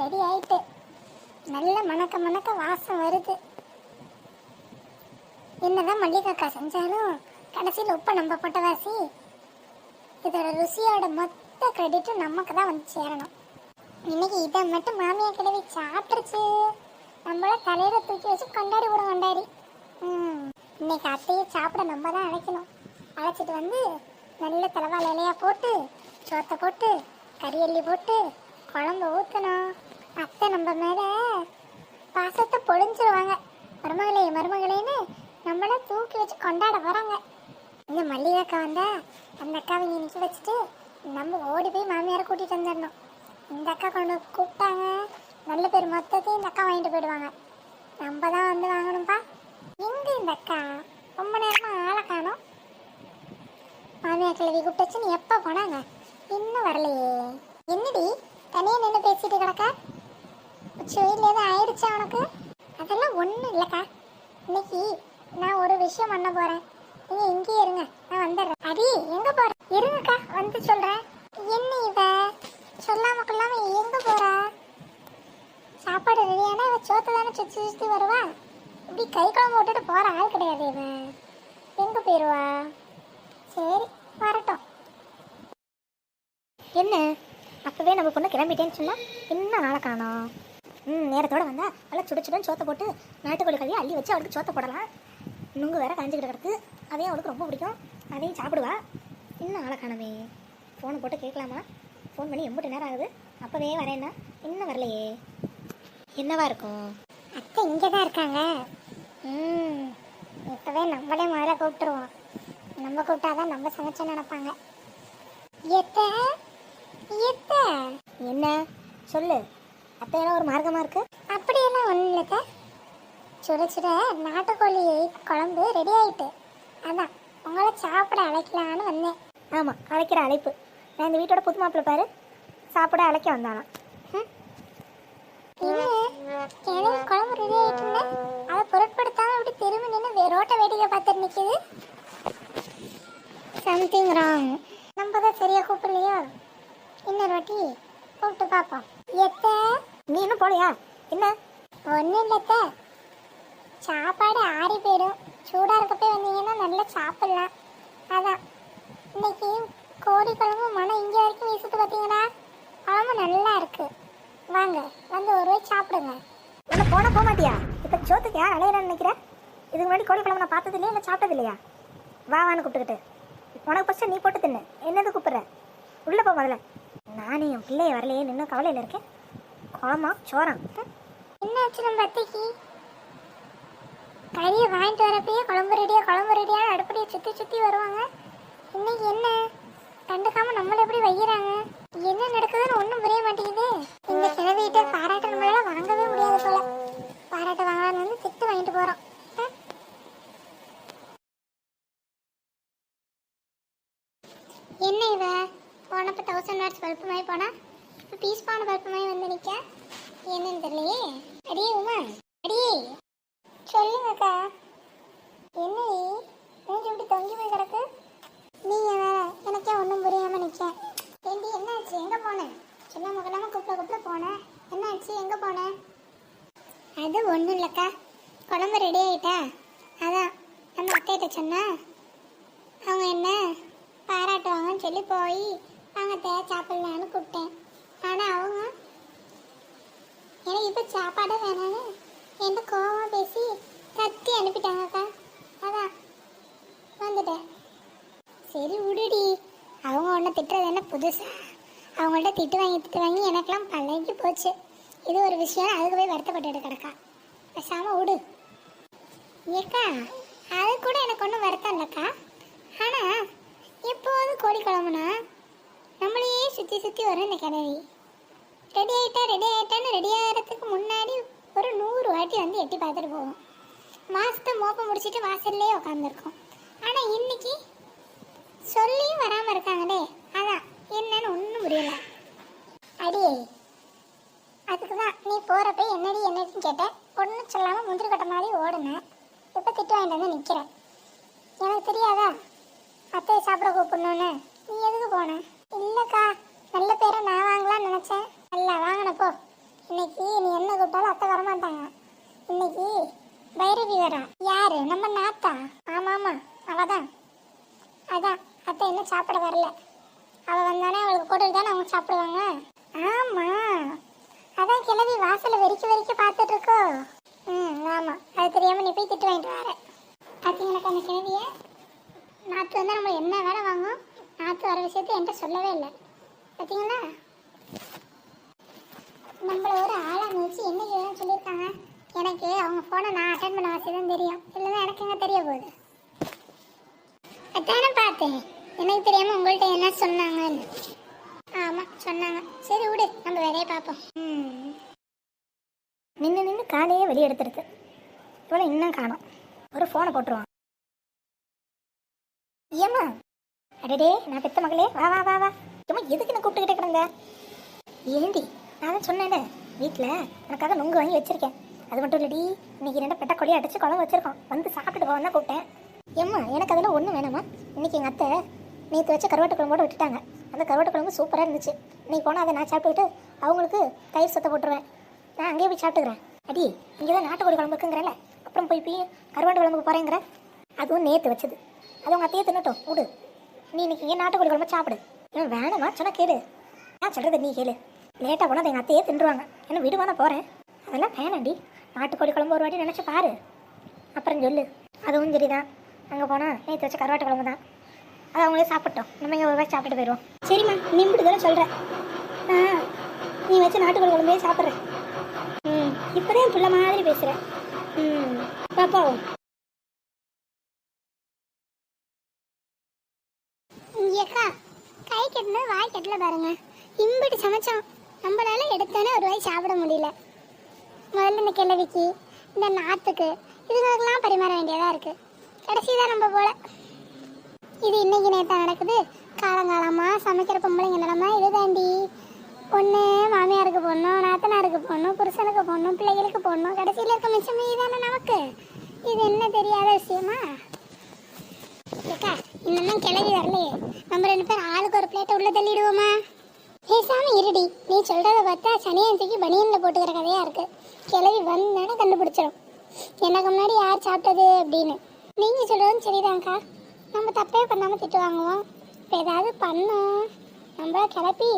Ready ஆயிட்டு நல்ல மணக்க மணக்க வாசம் வருது. என்னதான் மல்லிகாக்கா செஞ்சாலும் கடைசியில் உப்பை நம்ம போட்ட வாசி. இதோட ருசியோட மொத்த கிரெடிட்டும் நமக்கு தான் வந்து சேரணும். இன்னைக்கு இதை மட்டும் மாமியா கிடவி சாப்பிட்டுருச்சு, நம்மள தலையில தூக்கி வச்சு கொண்டாடி விடும் கொண்டாடி. இன்னைக்கு அத்தையை சாப்பிட நம்ம தான் அழைக்கணும். அழைச்சிட்டு வந்து நல்ல தலைவாழை இலையா போட்டு சோத்தை போட்டு கரியல்லி போட்டு குழம்பு ஊற்றணும். அத்தை நம்ம மேலே பாசத்தை பொழிஞ்சிருவாங்க. மருமகளே மருமகளேன்னு நம்மள தூக்கி வச்சு கொண்டாட வராங்க. இந்த மல்லிகாக்கா வந்தா அந்த அக்காவை இங்கே நிற்க வச்சுட்டு நம்ம ஓடி போய் மாமியாரை கூட்டிகிட்டு வந்துடணும். இந்த அக்கா கொண்டு கூப்பிட்டாங்க, நல்ல பேர் மொத்தத்தையும் இந்த அக்கா வாங்கிட்டு போயிடுவாங்க. நம்ம தான் வந்து வாங்கணும்ப்பா. எங்கே இந்த அக்கா ரொம்ப நேரமாக ஆளை காணோம். மாமியார் கிழவி கூப்பிட்டுச்சு, நீ எப்போ போனாங்க? இன்னும் வரலையே. என்னடி தனியாக நின்று பேசிட்டு கிடக்கா? உச்சி வெயில் எதுவும் ஆயிடுச்சா உனக்கு? அதெல்லாம் ஒன்றும் இல்லைக்கா. இன்னைக்கு நான் ஒரு விஷயம் பண்ண போகிறேன். நீங்கள் இங்கேயே இருங்க, நான் வந்துடுறேன். அடி எங்கே போகிறேன்? இருங்கக்கா வந்து சொல்கிறேன். என்ன இவ சொல்லாம கொள்ளாம எங்கே போகிறா? சாப்பாடு ரெடியானா இவ சோத்தை தானே சுற்றி சுற்றி வருவா. இப்படி கை குழம்பு விட்டுட்டு போகிற ஆள் கிடையாது. இவன் எங்கே போயிடுவா? சரி வரட்டும். என்ன அப்போவே நம்ம பொண்ணு கிளம்பிட்டேன்னு சொன்னால் இன்னும் ஆளை காணோம். நேரத்தோடு வந்தால் நல்லா சுடுச்சுடன் சோத்தை போட்டு நாட்டுக்கோழி கழுவி அள்ளி வச்சு அவளுக்கு சோத்தை போடலாம். நுங்கு வேற காஞ்சிக்கிட்டு கிடக்கு, அதையும் அவளுக்கு ரொம்ப பிடிக்கும், அதையும் சாப்பிடுவா. இன்னும் ஆளை காணமே. ஃபோனை போட்டு கேட்கலாமா? ஃபோன் பண்ணி எம்பிட்டு நேரம் ஆகுது, அப்போவே வரேன்னா இன்னும் வரலையே. என்னவா இருக்கும்? அத்தை இங்கே தான் இருக்காங்க. இப்போவே நம்மளே முதல்ல கூப்பிட்டுருவோம். நம்ம கூப்பிட்டாதான் நம்ம சமைச்சோன்னு நினைப்பாங்க. என்ன சொல்லு அத்தையெல்லாம் ஒரு மார்க்கமாக இருக்கு. அப்படியெல்லாம் ஒன்றும் இல்லைக்க. சுட சுட நாட்டுக்கோழி குழம்பு ரெடி ஆயிட்டு, அதான் உங்களை சாப்பிட அழைக்கலான்னு வந்தேன். ஆமாம், அழைக்கிற அழைப்பு. நான் இந்த வீட்டோட புது மாப்பிள்ளை பாரு, சாப்பிட அழைக்க வந்தானா. குழம்பு ரெடி ஆயிட்டுன்னு அதை பொருட்படுத்தாம இப்படி திரும்பி நின்று ரோட்டை வேடிக்கை பார்த்துட்டு நிற்கிது. Something wrong. நம்ம தான் சரியா கூப்பிடலையோ. இன்னொரு வாட்டி கூப்பிட்டு பார்ப்போம். நீ இன்னும் போலையா? என்ன ஒன்றும் இல்லத்த, சாப்பாடு ஆறி போயிடும். சூடாக இருக்கப்போ வந்தீங்கன்னா நல்லா சாப்பிட்லாம். அதான் இன்னைக்கு கோழி குழம்பு மனம் இங்கே வரைக்கும் வீசுட்டு பார்த்தீங்கன்னா குழம்பு நல்லா இருக்கு. வாங்க வந்து ஒரு வாய் சாப்பிடுங்க. என்ன போன போக மாட்டியா? இப்போ சோத்துக்கு யார் அலையிறான்னு நினைக்கிறேன். இதுக்கு முன்னாடி கோழி குழம்பு நான் பார்த்தது இல்லையா, இல்லை சாப்பிட்டது இல்லையா? வான்னு கூப்பிட்டுக்கிட்டு உனக்கு ஃபஸ்ட்டு நீ போட்டு தின்னு, என்னது கூப்பிட்ற? உள்ளே போ முதல்ல. நானே என் பிள்ளைய வரலையே நின்று கவலையில் இருக்கேன். குழம்பா சோறான் என்ன ஆச்சு? நம்ம அத்தைக்கு கறியை வாங்கிட்டு வரப்பயே குழம்பு ரெடியா அடுப்படியை சுற்றி சுற்றி வருவாங்க. இன்னைக்கு என்ன கண்டுக்காம நம்மள எப்படி வைக்கிறாங்க? என்ன நடக்குதுன்னு ஒன்றும் புரிய மாட்டேங்குது. இந்த கிழவிகிட்ட பாராட்ட நம்மளால வாங்கவே முடியாது போல. பாராட்ட வாங்கலான்னு வந்து திட்டு வாங்கிட்டு போகிறோம். என்ன இவ போனப்போ 1000 வாட்ஸ் பல்பு மாதிரி போனா, இப்போ பீஸ் பான பல்பு மாதிரி வந்து நிற்க. என்னன்னு தெரியலையே. அடியே உமா, அடியே சொல்லுங்கக்கா. என்ன மூஞ்சி இப்படி தொங்கி போய் கிடக்கு? நீங்க வேற எனக்கே ஒன்றும் புரியாம நிற்கேன். ஏண்டி என்னாச்சு? எங்கே போனேன்? சின்ன முகலாம கூப்பிட போனேன். என்னாச்சு? எங்கே போனேன்? அது ஒன்றும் இல்லைக்கா, குழம்பு ரெடி ஆகிட்டா. அதான் நம்ம அத்தைகிட்ட சொன்னா அவங்க என்ன பாராட்டுவாங்கன்னு சொல்லி போய் வாங்க சாப்பிடலான்னு கூப்பிட்டேன். ஆனால் அவங்க எனக்கு இப்போ சாப்பாடு வேணான்னு என்கிட்ட கோவமாக பேசி கத்தி அனுப்பிட்டாங்கக்கா. அதான் வந்துட்டேன். சரி விடுடி, அவங்க ஒன்று திட்டுறது என்ன புதுசா? அவங்கள்ட்ட திட்டு வாங்கி எனக்கெல்லாம் பழகி போச்சு. இது ஒரு விஷயம், அதுக்கு போய் வருத்தப்பட்டு கிடக்கா. பேசாமல் விடு. ஏக்கா அது கூட எனக்கு ஒன்றும் வருத்தம் இல்லைக்கா. ஆனால் எப்போது கோழி குழம்புனா நம்மளையே சுற்றி சுற்றி வரும் இந்த கிணவி. ரெடி ஆகிட்டான்னு ரெடி ஆகிறதுக்கு முன்னாடி ஒரு 100 வாட்டி வந்து எட்டி பார்த்துட்டு போவோம். மாசத்தை மோப்பம் முடிச்சுட்டு வாசல்லையே உட்காந்துருக்கோம். ஆனால் இன்னைக்கு சொல்லியும் வராமல் இருக்காங்களே, அதான் என்னன்னு ஒன்றும் புரியல. அடியே அதுக்கு தான் நீ போகிறப்ப என்னன்னு கேட்டேன். ஒன்றும் சொல்லாமல் முந்திரி கட்ட மாதிரி ஓடுனேன். இப்போ திட்டு வாங்கிட்டு வந்து நிற்கிறேன். எனக்கு தெரியாதா அத்தையை சாப்பிட கூப்பிடணுன்னு? நீ எதுக்கு போன? இல்லைக்கா, நல்ல பேரை நான் வாங்கலாம்னு நினச்சேன். நல்லா வாங்கினப்போ இன்னைக்கு வரல. அவள் வந்தானே அவளுக்கு போட்டுட்டு தானே அவங்க சாப்பிடுவாங்க. ஆமாம், அதான் கிளவி வாசலை வெறிக்க பார்த்துட்டு இருக்கோ. ஆமாம், அது தெரியாமல் நீ போய் திட்டு வாங்கிட்டு வர. பார்த்தீங்களுக்கு அந்த கிளவியை நாற்று வந்தால் நம்ம என்ன வேலை வாங்கும். நாற்று வர விஷயத்தை என்கிட்ட சொல்லவே இல்லை. பார்த்தீங்களா, நம்மள ஒரு ஆளாக வச்சு என்னைக்கு சொல்லியிருக்காங்க. எனக்கு அவங்க ஃபோனை நான் அட்டன் பண்ண வசதி தான் தெரியும், இல்லைன்னா எனக்கு எங்கே தெரிய போகுது. அதானே பார்த்தேன், எனக்கு தெரியாமல் உங்கள்கிட்ட என்ன சொன்னாங்கன்னு. ஆமாம் சொன்னாங்க. சரி விடு, நம்ம வேலையை பார்ப்போம். நின்று காலையே வெளியே எடுத்துருக்கு. இவ்வளோ இன்னும் காணும். ஒரு ஃபோனை போட்டுருவான். ஏம்மா, அடடே நான் பெத்த மகளே, வா வா வா வா. ஏம்மா எதுக்கு நான் கூப்பிட்டுக்கிட்டே கிடங்க? ஏண்டி, நான் தான் சொன்னேன் வீட்டில் எனக்காக நொங்கு வாங்கி வச்சிருக்கேன். அது மட்டும் இல்லடி, இன்னைக்கு 2 பெட்டக்கொழி அடிச்சு குழம்பு வச்சிருக்கோம். வந்து சாப்பிட்டுட்டு போவான் தான் கூப்பிட்டேன். ஏம்மா எனக்கு அதெல்லாம் ஒன்றும் வேணாம்மா. இன்னைக்கு எங்கள் அத்தை நேற்று வச்ச கருவாட்டு குழம்போடு விட்டுட்டாங்க. அந்த கருவாட்டு குழம்பு சூப்பராக இருந்துச்சு. இன்னைக்கு போனால் அதை நான் சாப்பிட்டுக்கிட்டு அவங்களுக்கு தயிர் சொத்தை போட்டுருவேன். நான் அங்கேயே போய் சாப்பிட்டுக்கிறேன். அடி, இங்கே தான் நாட்டுக்கோழி குழம்பு இருக்குங்கிறல, அப்புறம் போய் கருவாட்டு குழம்புக்கு போகிறேங்கிற. அதுவும் நேற்று வச்சது, அது உங்கள் அத்தையே தின்னட்டும் விடு. நீ இன்னைக்கு இங்கே நாட்டுக்கோழி குழம்பு சாப்பிடு. ஏன் வேணாமா சொன்னால் கேளு. நான் சொல்கிறது நீ கேளு. லேட்டாக போனால் எங்கள் அத்தையே தின்றுவாங்க. என்ன விடுவான போகிறேன். அதெல்லாம் வேணாண்டி. நாட்டுக்கோழி குழம்பு ஒரு வாட்டி நினச்சி பாரு, அப்புறம் சொல்லு. அதுவும் சரிதான், அங்கே போனால் நேற்று வச்ச கருவாட்டு குழம்பு தான், அதை அவங்களே சாப்பிட்டோம். நம்ம இங்கே ஒரு வாட்டி சாப்பிட்டு போயிடுவோம். சரிம்மா, நீ இப்படி தானே சொல்கிறேன். நீ வச்ச நாட்டுக்கோழி குழம்பே சாப்பிட்றேன். இப்போதான் என் பிள்ளை மாதிரி பேசுகிறேன். பாப்பாவும் ஏக்கா கை கட்டினது வாய் கட்டல பாருங்க. இம்பிட்டு சமைச்சோம், நம்மளால எடுத்தானே ஒரு வாய் சாப்பிட முடியல. முதல்ல இந்த கிழவிக்கு, இந்த நாத்துக்கு, இதுங்களுக்கெல்லாம் பரிமாற வேண்டியதாக இருக்குது. கடைசி தான் நம்ம போல. இது இன்னைக்கு நேற்று நடக்குது. காலங்காலமாக சமைக்கிற பொம்பளைங்க நிலமா இது தாண்டி. பொண்ணு மாமியாருக்கு போடணும், நாத்தனாருக்கு போடணும், புருஷனுக்கு போடணும், பிள்ளைகளுக்கு போடணும். கடைசியில் இருக்க மிச்சம் இதுதானே நமக்கு. இது என்ன தெரியாத விஷயமா? ஏக்கா இன்னும் கிளவி வரலையே, நம்ம 2 பேர் ஆளுக்கு ஒரு பிளேட்டை உள்ள தள்ளிடுவோமா? பேசாம இருடி. நீ சொல்றத பார்த்தா சனியன்றைக்கு பனியன்ல போட்டுக்கிற கதையா இருக்கு. கிளவி வந்தானே கண்டுபிடிச்சிடும் எனக்கு முன்னாடி யார் சாப்பிட்டது அப்படின்னு. நீங்க சொல்றதும் சரிதான்க்கா. நம்ம தப்பே பண்ணாம திட்டு வாங்குவோம். இப்போ ஏதாவது பண்ணோம் நம்மள கிளப்பி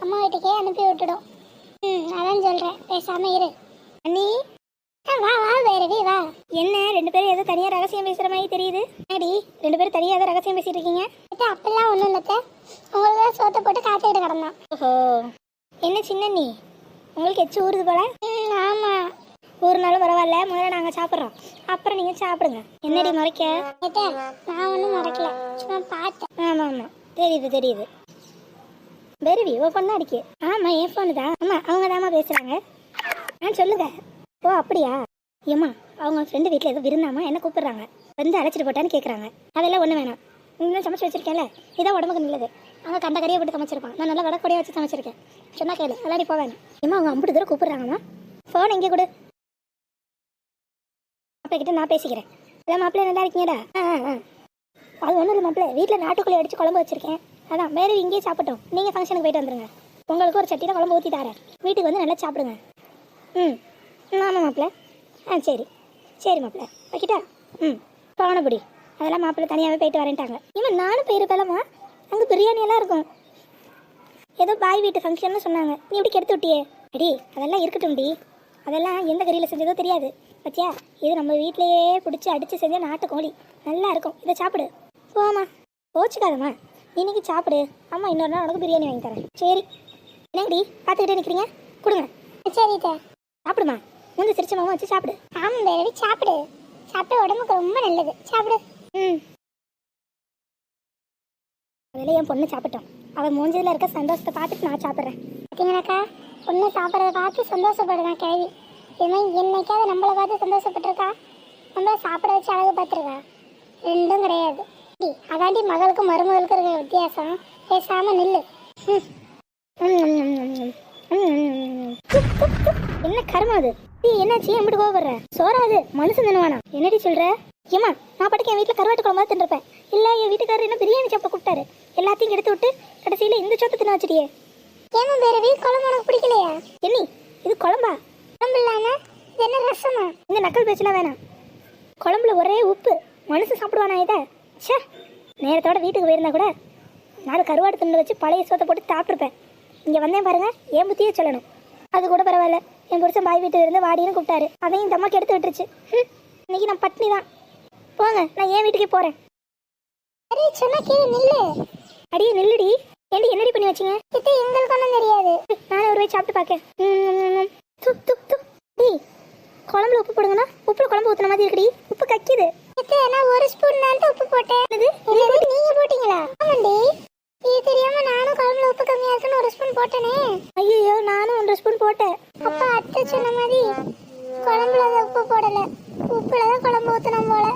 அம்மா வீட்டுக்கே அனுப்பி விட்டுடும். அதான் சொல்றேன், பேசாம இரு. அண்ணி வா வா வேறவி வா. என்ன 2 பேரும் ஏதோ தனியாக ரகசியம் பேசுகிற மாதிரி தெரியுது. அடி 2 பேரும் தனியாக ஏதோ ரகசியம் பேசிட்டு இருக்கீங்க. அப்படிலாம் ஒன்றும் இல்லத்த, உங்களுக்கு தான் சோத்தை போட்டு காத்துக்கிட்டு கிடந்தான். ஓஹோ, என்ன சின்ன நீ உங்களுக்கு எச்சு ஊறுது போல. ஆமாம், ஊறுனாலும் பரவாயில்ல, முதல்ல நாங்கள் சாப்பிட்றோம், அப்புறம் நீங்கள் சாப்பிடுங்க. என்னடி முறைக்க? நான் ஒன்றும் மறைக்கல, சும்மா பார்த்தேன். ஆமாம் ஆமாம் தெரியுது தெரியுது. பெருவி ஓ பொண்ணு அடிக்கு. ஆமாம் என் ஃபோனு தான். ஆமாம் அவங்க தாம்மா பேசுகிறாங்க. சொல்லுங்க. ஓ அப்படியா? ஏம்மா அவங்க ஃப்ரெண்டு வீட்டில் ஏதோ விருந்தாமா, என்ன கூப்பிட்றாங்க, வந்து அழைச்சிட்டு போட்டான்னு கேட்குறாங்க. அதெல்லாம் ஒன்றும் வேணாம், இன்னும் சமைச்சு வச்சிருக்கேன்ல, இதான் உடம்புக்கு நல்லது. அவங்க கண்ட கறியை போட்டு சமைச்சிருப்பான், நான் நல்லா வடக்கொடையாக வச்சு சமைச்சிருக்கேன். சொன்னா கேளு, விளையாடி போவேன். ஏம்மா அவங்க அம்பிட்டு தூரம் கூப்பிட்றாங்கம்மா, ஃபோன் எங்கே கொடு. அப்பா கிட்ட நான் பேசிக்கிறேன். இல்லை மாப்பிள்ளை நல்லா இருக்கீங்கடா? அது ஒன்றும் இல்லை மாப்பிள்ளை, வீட்டில் நாட்டுக்குள்ளே அடித்து குழம்பு வச்சிருக்கேன். அதான் வேறு இங்கேயே சாப்பிட்டோம். நீங்கள் ஃபங்க்ஷனுக்கு போயிட்டு வந்துடுங்க. உங்களுக்கு ஒரு சட்டியில் குழம்பு ஊற்றி தரேன், வீட்டுக்கு வந்து நல்லா சாப்பிடுங்க. ஆமாம் மாப்பிள்ளை. சரி சரி மாப்பிள்ளை வைக்கிட்டா. பானபுடி அதெல்லாம் மாப்பிள்ளை தனியாகவே போயிட்டு வரேன்ட்டாங்க. இவன் நானும் போயிருப்பேலம்மா, அங்கே பிரியாணியெல்லாம் இருக்கும். ஏதோ பாய் வீட்டு ஃபங்க்ஷன்னு சொன்னாங்க, நீ இப்படி கெடுத்து விட்டியே. அடி அதெல்லாம் இருக்கட்டும்டி, அதெல்லாம் எந்த கறியில் செஞ்சதோ தெரியாது. பத்தியா, இது நம்ம வீட்டிலையே பிடிச்சி அடித்து செஞ்ச நாட்டு கோழி, நல்லா இருக்கும். இதை சாப்பிடு. போமா போச்சுக்காதம்மா, இன்னைக்கு சாப்பிடு. அம்மா இன்னொரு நாள் உனக்கு பிரியாணி வாங்கி தரேன். சரி என்னங்கடி பார்த்துக்கிட்டே நிற்கிறீங்க, கொடுங்க. சரி சாப்பிடுமா, வந்து சிரிச்ச மாமா வச்சு சாப்பிடு. ஆமாம் வேறவி சாப்பிடு, சாப்பிட்டு உடம்புக்கு ரொம்ப நல்லது, சாப்பிடு. அதில் என் பொண்ணு சாப்பிட்டோம், அவள் மூஞ்சில் இருக்க சந்தோஷத்தை பார்த்துட்டு நான் சாப்பிட்றேன். பார்த்தீங்கன்னாக்கா, பொண்ணு சாப்பிட்றத பார்த்து சந்தோஷப்படுறான் கேள்வி. இதுமாதிரி என்னைக்காவது நம்மளை பார்த்து சந்தோஷப்பட்டிருக்கா, நம்மளை சாப்பிட வச்சு அழகு பார்த்துருக்கா? ரெண்டும் கிடையாது. அதாண்டி மகளுக்கும் மருமகளுக்கும் இருக்கிற வித்தியாசம். பேசாமல் நில்லு. என்ன கருமா அது? என்னாச்சு எப்படி கோவப்படுற? சோறாது மனுஷன் தின்னுவானா? என்னடி சொல்ற? ஏமா நான் பாட்டுக்கு என் வீட்டில் கருவாட்டு குழம்பா தின்னுருப்பேன். இல்லை என் வீட்டுக்காரர் என்ன பிரியாணி சாப்பிட கூப்பிட்டாரு, எல்லாத்தையும் எடுத்து விட்டு கடைசியில் இந்த சொத்தை தின்ன வச்சிட்டியே. ஏமா பேரவி குழம்பு உனக்கு பிடிக்கலையா? என்னி இது குழம்பா? குழம்பு இல்லாம இது என்ன ரசமா? இந்த நக்கல் பேச்செல்லாம் வேணாம். குழம்புல ஒரே உப்பு, மனுஷன் சாப்பிடுவானா இதை? சே, நேரத்தோட வீட்டுக்கு போயிருந்தா கூட நான் கருவாடு துண்டு வச்சு பழைய சோத்தை போட்டு சாப்பிட்ருப்பேன். இங்கே வந்தேன் பாருங்க, என் புத்தியே சொல்லணும். அது கூட பரவாயில்ல, என் புருஷன் பாய் வீட்டில் இருந்து வாடின்னு கூப்பிட்டாரு, அதையும் இந்த அம்மாக்கு எடுத்து விட்டுருச்சு. இன்னைக்கு நான் பட்னி தான். போங்க, நான் என் வீட்டுக்கே போகிறேன். சரி சொன்னா கீழே நில்லு. அடியே நில்லுடி. ஏண்டி என்னடி பண்ணி வச்சிங்க? இது எங்களுக்கு ஒன்றும் தெரியாது. நானே ஒரு போய் சாப்பிட்டு பார்க்கேன். டி குழம்புல உப்பு போடுங்கண்ணா. உப்புல குழம்பு ஊற்றுன மாதிரி இருக்குடி. உப்பு கக்கிது. இது நான் ஒரு ஸ்பூன் தான் உப்பு போட்டேன். நீங்க போட்டீங்களா? ஆமாண்டி, இது தெரியாம நானும் குழம்புல உப்பு கம்மியா இருக்குன்னு ஒரு ஸ்பூன் போட்டேனே. ஐயோ, நானும் 1 ஸ்பூன் போட்டேன். அப்பா அத்தை சொன்ன மாதிரி குழம்புல உப்பு போடல, உப்புலதான் குழம்பு ஊத்தணும் போல.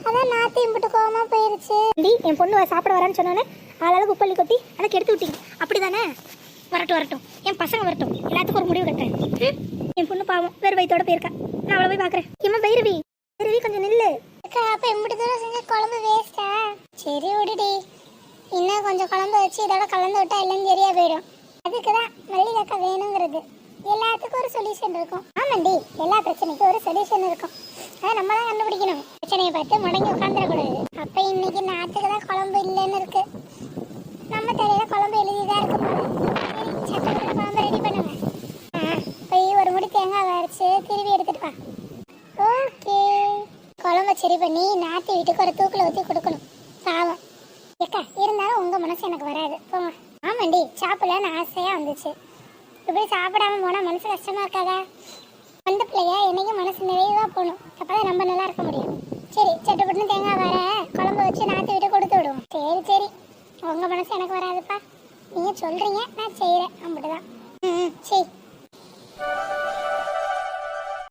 அதான் நாத்தையும் போட்டு கோவமா போயிருச்சு. என் பொண்ணு சாப்பிட வரான்னு சொன்னானே, ஆளாளுக்கு உப்பள்ளி கொட்டி அதை கெடுத்து விட்டீங்க. அப்படிதானே? வரட்டும், என் பசங்க வரட்டும், எல்லாத்துக்கும் ஒரு முடிவு கட்டுறேன். என் பொண்ணு பாவம் வேறு வயிற்றோட போயிருக்கா. நான் அவளை போய் பார்க்குறேன். ஏமா பைரவி, கொஞ்சம் நில்லு. அப்ப எம்பிட்டு தூரம் செஞ்ச குழம்பு வேஸ்டா? சரி விடுடி, இன்னும் கொஞ்சம் குழம்பு வச்சு இதோட கலந்து விட்டா எல்லாம் சரியா போயிடும். அதுக்குதான் மல்லிகைக்கா வேணுங்கிறது. எல்லாத்துக்கும் ஒரு சொல்யூஷன் இருக்கும். ஆமாண்டி, எல்லா பிரச்சனைக்கும் ஒரு சொல்யூஷன் இருக்கும். அதை நம்ம தான் கண்டுபிடிக்கணும். பிரச்சனையை பார்த்து முடங்கி உட்காந்துடக்கூடாது. அப்ப இன்னைக்கு நாட்டுக்கு தான் குழம்பு இல்லைன்னு இருக்கு. நம்ம தலையில குழம்பு எழுதிதான் இருக்கும் போல. சட்டப்பட்ட குழம்பு ரெடி பண்ணுங்க. போய் ஒரு முடி தேங்காய் அரைச்சு திருவி எடுத்துட்டு வா. ஓகே, குழம்பு சரி பண்ணி நாட்டு வீட்டுக்கு ஒரு தூக்கில் ஊற்றி கொடுக்கணும். பாவம் ஏக்கா, இருந்தாலும் உங்க மனசு எனக்கு வராது. போங்க. ஆமாண்டி, சாப்பிடலன்னு ஆசையா வந்துச்சு. இப்படி சாப்பிடாம போனா மனசு கஷ்டமா இருக்காதா? அந்த பிள்ளைய என்னைக்கும் மனசு நிறைவா போகணும். அப்பதான் நம்ம நல்லா இருக்க முடியும். சரி, சட்டுப்பட்டு தேங்காய் வர குழம்பு வச்சு நாத்து விட்டு கொடுத்து விடுவோம். சரி, உங்க மனசு எனக்கு வராதுப்பா. நீங்க சொல்றீங்க, நான் செய்யறேன். அப்படிதான். சரி.